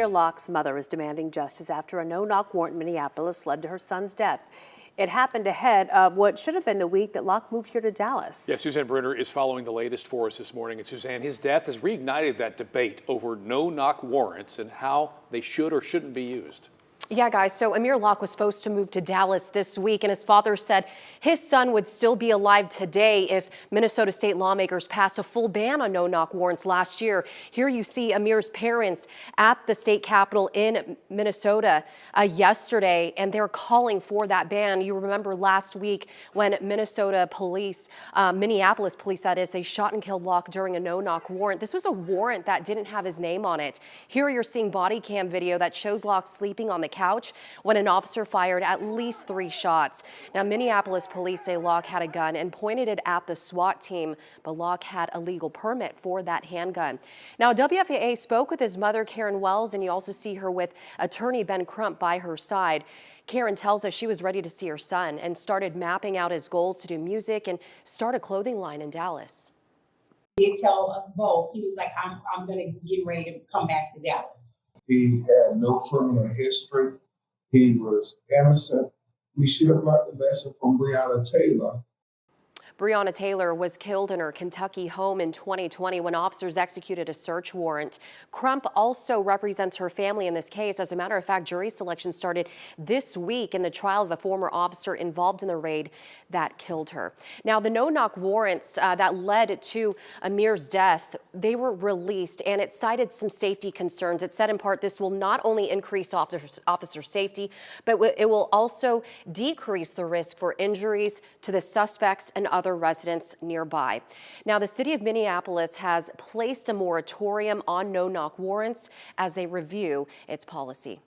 Amir Locke's mother is demanding justice after a no-knock warrant in Minneapolis led to her son's death. It happened ahead of what should have been the week that Locke moved here to Dallas. Yeah, Suzanne Brunner is following the latest for us this morning. And Suzanne, his death has reignited that debate over no-knock warrants and how they should or shouldn't be used. Yeah, guys, so Amir Locke was supposed to move to Dallas this week, and his father said his son would still be alive today if Minnesota state lawmakers passed a full ban on no-knock warrants last year. Here you see Amir's parents at the state capitol in Minnesota yesterday, and they're calling for that ban. You remember last week when Minnesota police, Minneapolis police that is, they shot and killed Locke during a no-knock warrant. This was a warrant that didn't have his name on it. Here you're seeing body cam video that shows Locke sleeping on the couch when an officer fired at least 3 shots. Now, Minneapolis police say Locke had a gun and pointed it at the SWAT team, but Locke had a legal permit for that handgun. Now, WFAA spoke with his mother, Karen Wells, and you also see her with attorney Ben Crump by her side. Karen tells us she was ready to see her son and started mapping out his goals to do music and start a clothing line in Dallas. He did tell us both. He was like, I'm going to get ready to come back to Dallas. He had no criminal history. He was innocent. We should have learned the lesson from Breonna Taylor. Breonna Taylor was killed in her Kentucky home in 2020 when officers executed a search warrant. Crump also represents her family in this case. As a matter of fact, jury selection started this week in the trial of a former officer involved in the raid that killed her. Now, the no-knock warrants that led to Amir's death, they were released, and it cited some safety concerns. It said in part this will not only increase officer safety, but it will also decrease the risk for injuries to the suspects and other residents nearby. Now, the city of Minneapolis has placed a moratorium on no-knock warrants as they review its policy.